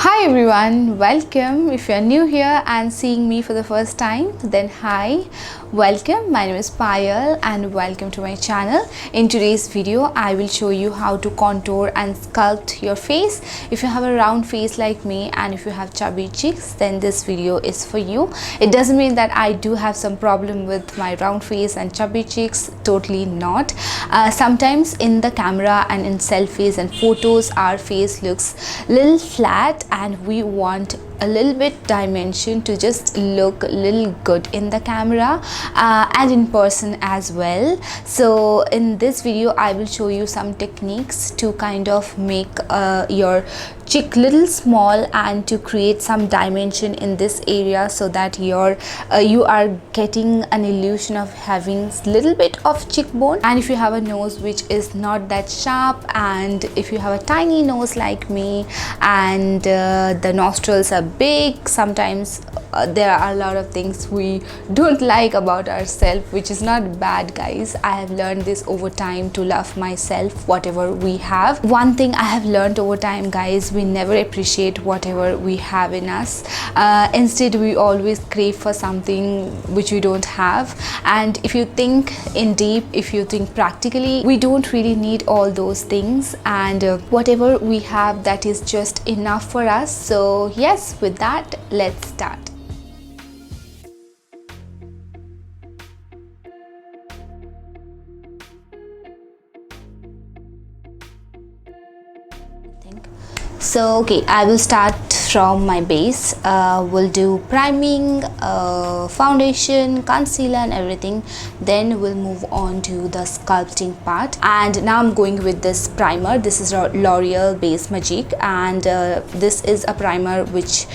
Hi everyone, welcome. If you are new here and seeing me for the first time, then hi, welcome. My name is Payal and welcome to my channel. In today's video, I will show you how to contour and sculpt your face. If you have a round face like me and if you have chubby cheeks, then this video is for you. It doesn't mean that I do have some problem with my round face and chubby cheeks, totally not. Sometimes in the camera and in selfies and photos, our face looks little flat and we want a little bit dimension to just look a little good in the camera and in person as well. So in this video I will show you some techniques to kind of make your cheek little small and to create some dimension in this area so that you are getting an illusion of having little bit of cheekbone. And if you have a nose which is not that sharp, and if you have a tiny nose like me and the nostrils are big, sometimes there are a lot of things we don't like about ourselves, which is not bad, guys. I have learned this over time to love myself whatever we have. One thing I have learned over time, guys, we never appreciate whatever we have in us. Instead we always crave for something which we don't have. And if you think in deep, if you think practically, we don't really need all those things, and whatever we have, that is just enough for us. So yes, with that, let's start. So okay, I will start from my base. We'll do priming, foundation, concealer and everything, then we'll move on to the sculpting part. And now I'm going with this primer. This is L'Oreal Base Magique, and this is a primer which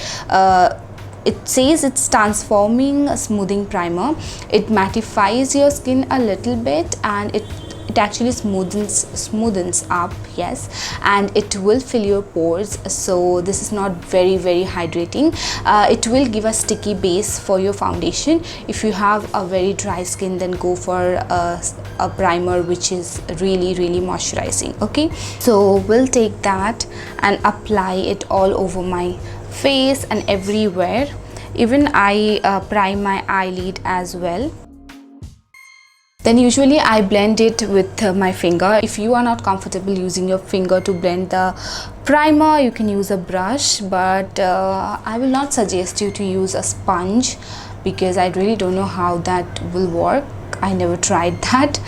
it says it's transforming smoothing primer. It mattifies your skin a little bit and it actually smoothens up, yes, and it will fill your pores. So this is not very hydrating. It will give a sticky base for your foundation. If you have a very dry skin, then go for a primer which is really moisturizing. Okay, so we'll take that and apply it all over my face and everywhere. Even I prime my eyelid as well. Then usually I blend it with my finger. If you are not comfortable using your finger to blend the primer, you can use a brush, but I will not suggest you to use a sponge because I really don't know how that will work. I never tried that.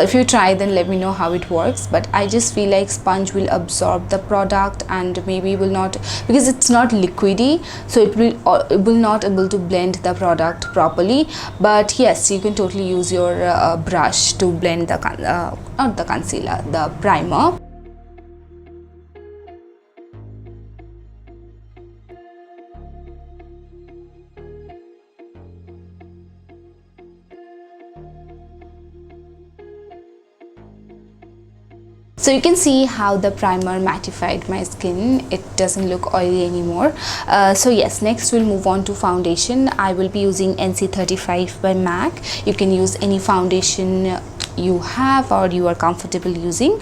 If you try, then let me know how it works. But I just feel like sponge will absorb the product and maybe will not, because it's not liquidy, so it will not able to blend the product properly. But yes, you can totally use your brush to blend the not the concealer, the primer. So you can see how the primer mattified my skin. It doesn't look oily anymore. So yes, next we'll move on to foundation. I will be using NC35 by MAC. You can use any foundation you have or you are comfortable using.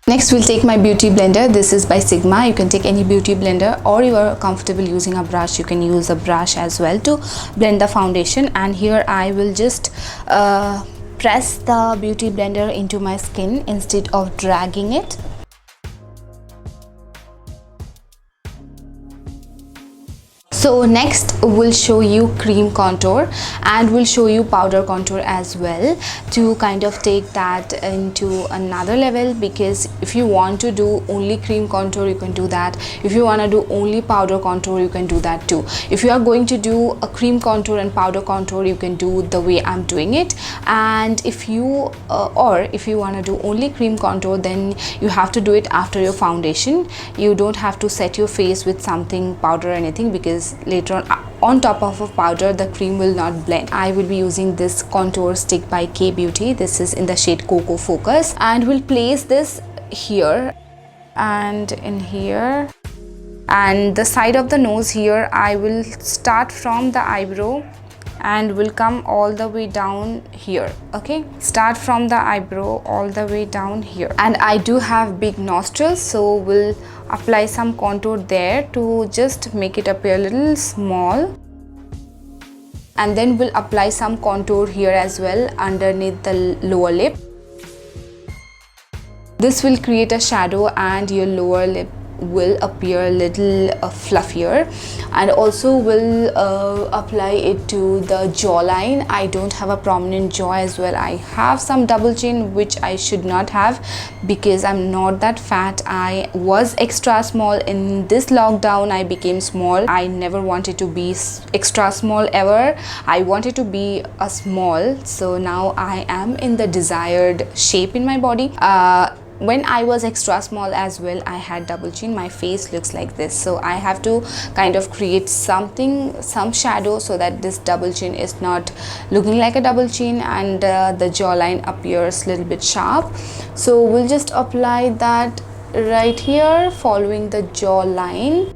Next we'll take my beauty blender. This is by Sigma. You can take any beauty blender, or you are comfortable using a brush, you can use a brush as well to blend the foundation. And here I will just press the beauty blender into my skin instead of dragging it. So next we'll show you cream contour and we'll show you powder contour as well, to kind of take that into another level. Because if you want to do only cream contour, you can do that. If you want to do only powder contour, you can do that too. If you are going to do a cream contour and powder contour, you can do the way I'm doing it. And if you if you want to do only cream contour, then you have to do it after your foundation. You don't have to set your face with something powder or anything, because later on top of a powder the cream will not blend. I will be using this contour stick by K Beauty. This is in the shade Coco Focus, and we'll place this here and in here, and the side of the nose here I will start from the eyebrow and will come all the way down here. Okay, start from the eyebrow all the way down here. And I do have big nostrils, so we'll apply some contour there to just make it appear a little small. And then we'll apply some contour here as well underneath the lower lip. This will create a shadow and your lower lip will appear a little fluffier, and also will apply it to the jawline. I don't have a prominent jaw as well. I have some double chin, which I should not have because I'm not that fat. I was extra small. In this lockdown I became small. I never wanted to be extra small ever. I wanted to be a small, so now I am in the desired shape in my body. When I was extra small as well, I had double chin. My face looks like this, so I have to kind of create some shadow so that this double chin is not looking like a double chin, and the jawline appears a little bit sharp. So we'll just apply that right here following the jawline.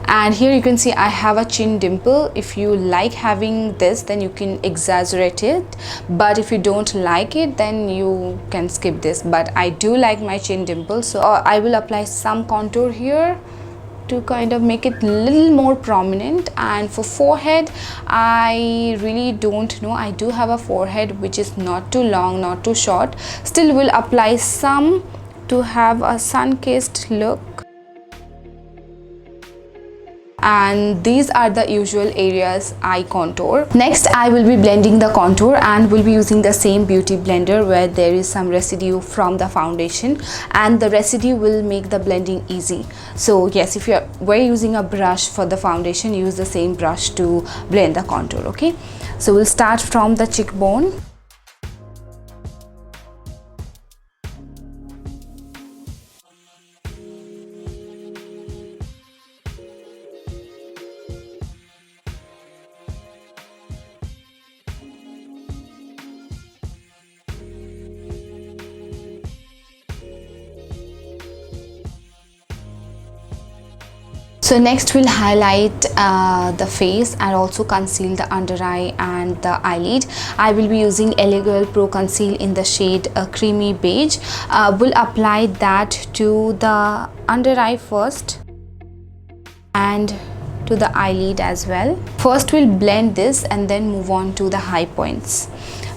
And here you can see I have a chin dimple. If you like having this, then you can exaggerate it, but if you don't like it, then you can skip this. But I do like my chin dimple, so I will apply some contour here to kind of make it a little more prominent. And for forehead, I really don't know. I do have a forehead which is not too long, not too short. Still will apply some to have a sun-kissed look. And these are the usual areas I contour. Next, I will be blending the contour, and will be using the same beauty blender where there is some residue from the foundation, and the residue will make the blending easy. So yes, if we're using a brush for the foundation, use the same brush to blend the contour. Okay, so we'll start from the cheekbone. So next we'll highlight the face and also conceal the under eye and the eyelid. I will be using LA Girl Pro Conceal in the shade Creamy Beige. We'll apply that to the under eye first and to the eyelid as well. First we'll blend this and then move on to the high points.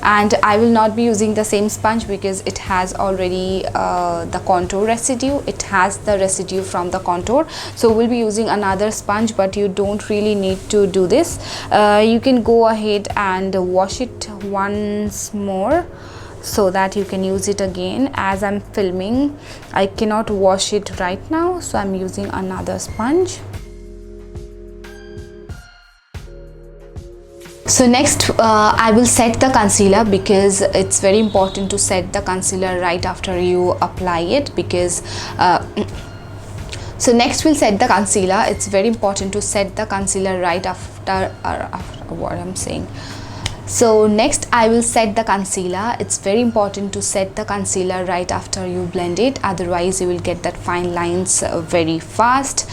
And I will not be using the same sponge because it has already the contour residue. It has the residue from the contour, so we'll be using another sponge, but you don't really need to do this. You can go ahead and wash it once more so that you can use it again. As I'm filming, I cannot wash it right now, so I'm using another sponge. So next I will set the concealer, because it's very important to set the concealer right after you apply it, because so next we'll set the concealer. It's very important to set the concealer right after what I'm saying. So next I will set the concealer. It's very important to set the concealer right after you blend it, otherwise you will get that fine lines very fast.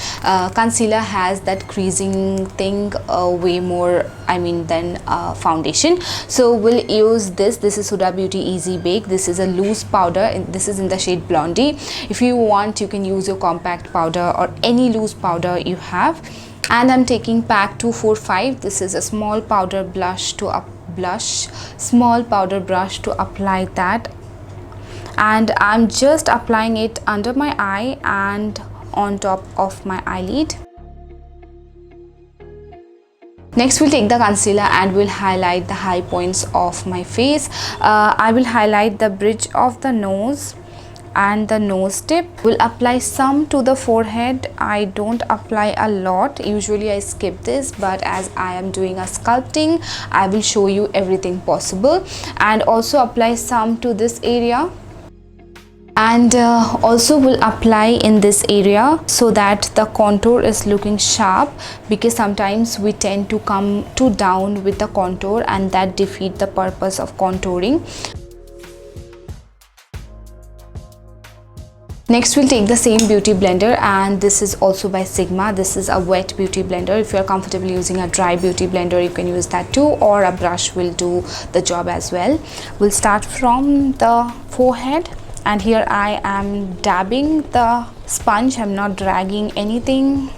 Concealer has that creasing thing way more, than foundation. So we'll use this. This is Huda Beauty Easy Bake. This is a loose powder, this is in the shade Blondie. If you want, you can use your compact powder or any loose powder you have. And I'm taking pack 245. This is a small powder blush to small powder brush to apply that, and I'm just applying it under my eye and on top of my eyelid. Next we'll take the concealer and we'll highlight the high points of my face. I will highlight the bridge of the nose and the nose tip. Will apply some to the forehead. I don't apply a lot. Usually I skip this, but as I am doing a sculpting, I will show you everything possible. And also apply some to this area, and also will apply in this area so that the contour is looking sharp, because sometimes we tend to come too down with the contour and that defeat the purpose of contouring. Next we'll take the same beauty blender, and this is also by Sigma. This is a wet beauty blender. If you're comfortable using a dry beauty blender, you can use that too, or a brush will do the job as well. We'll start from the forehead, and here I am dabbing the sponge. I'm not dragging anything.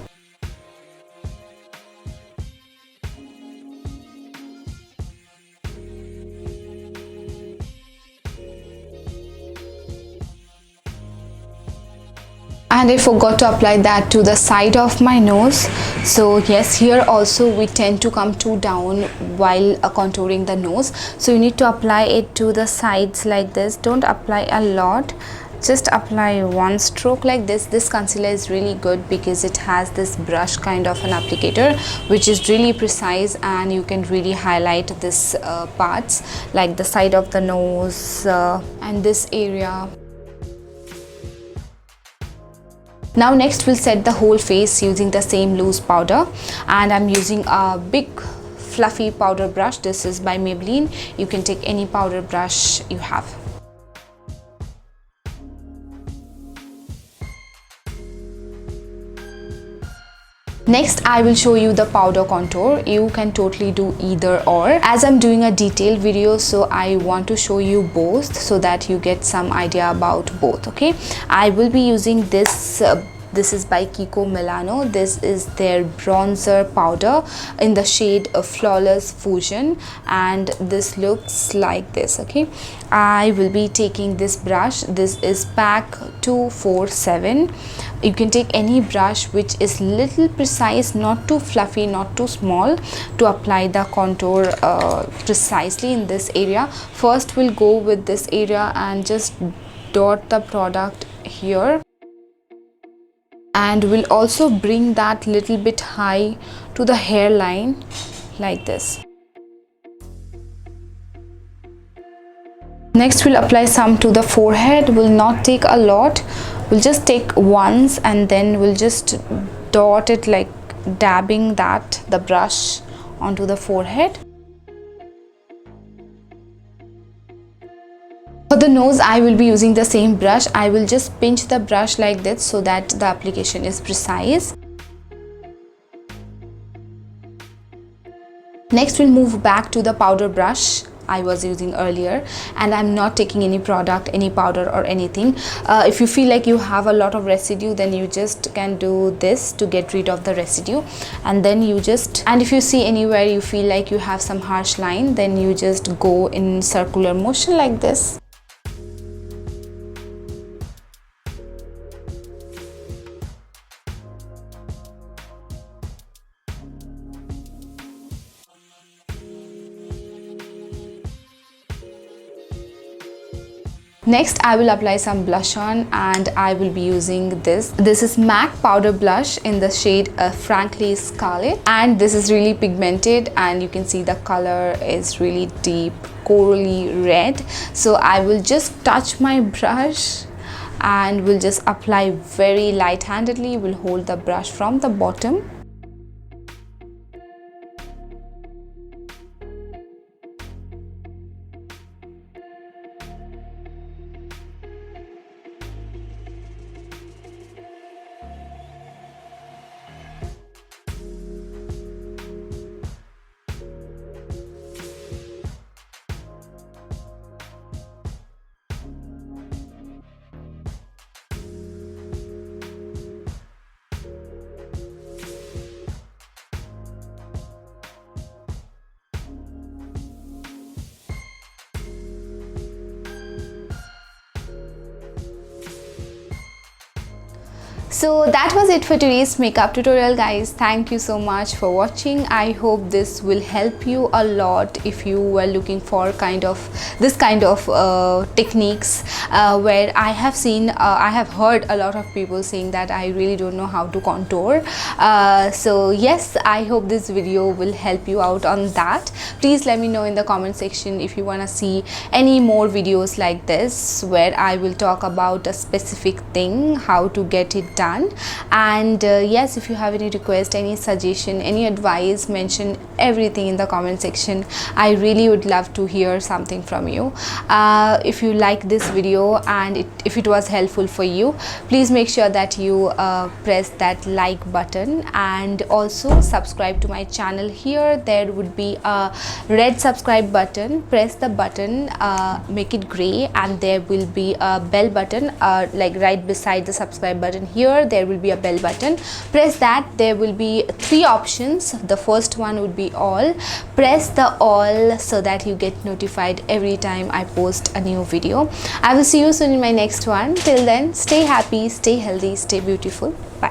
And I forgot to apply that to the side of my nose. So yes, here also we tend to come too down while contouring the nose, so you need to apply it to the sides like this. Don't apply a lot, just apply one stroke like this. This concealer is really good because it has this brush kind of an applicator which is really precise, and you can really highlight this parts like the side of the nose and this area. Now next we'll set the whole face using the same loose powder, and I'm using a big fluffy powder brush. This is by Maybelline. You can take any powder brush you have. Next I will show you the powder contour. You can totally do either or. As I'm doing a detailed video, so I want to show you both so that you get some idea about both. Okay, I will be using this. This is by Kiko Milano. This is their bronzer powder in the shade of Flawless Fusion, and this looks like this. Okay, I will be taking this brush. This is pack 247. You can take any brush which is little precise, not too fluffy, not too small, to apply the contour precisely in this area. First we'll go with this area and just dot the product here, and we'll also bring that little bit high to the hairline like this. Next we'll apply some to the forehead. We'll not take a lot, we'll just take once, and then we'll just dot it, like dabbing the brush onto the forehead. For the nose, I will be using the same brush. I will just pinch the brush like this so that the application is precise. Next we'll move back to the powder brush I was using earlier, and I'm not taking any product, any powder or anything. If you feel like you have a lot of residue, then you just can do this to get rid of the residue, and then you just, and if you see anywhere you feel like you have some harsh line, then you just go in circular motion like this. Next I will apply some blush on, and I will be using this. This is MAC powder blush in the shade Frankly Scarlet, and this is really pigmented, and you can see the color is really deep corally red. So I will just touch my brush and will just apply very light-handedly. We'll hold the brush from the bottom. So that was it for today's makeup tutorial, guys. Thank you so much for watching. I hope this will help you a lot if you were looking for this kind of techniques where I have seen, I have heard a lot of people saying that I really don't know how to contour. So yes, I hope this video will help you out on that. Please let me know in the comment section if you want to see any more videos like this where I will talk about a specific thing, how to get it done. done. And yes, if you have any request, any suggestion, any advice, mention everything in the comment section. I really would love to hear something from you. If you like this video and if it was helpful for you, please make sure that you press that like button and also subscribe to my channel. Here there would be a red subscribe button. Press the button, make it gray, and there will be a bell button like right beside the subscribe button. Here there will be a bell button. Press that. There will be 3 options. The first one would be all. Press the all so that you get notified every time I post a new video. I will see you soon in my next one. Till then, stay happy, stay healthy, stay beautiful. Bye.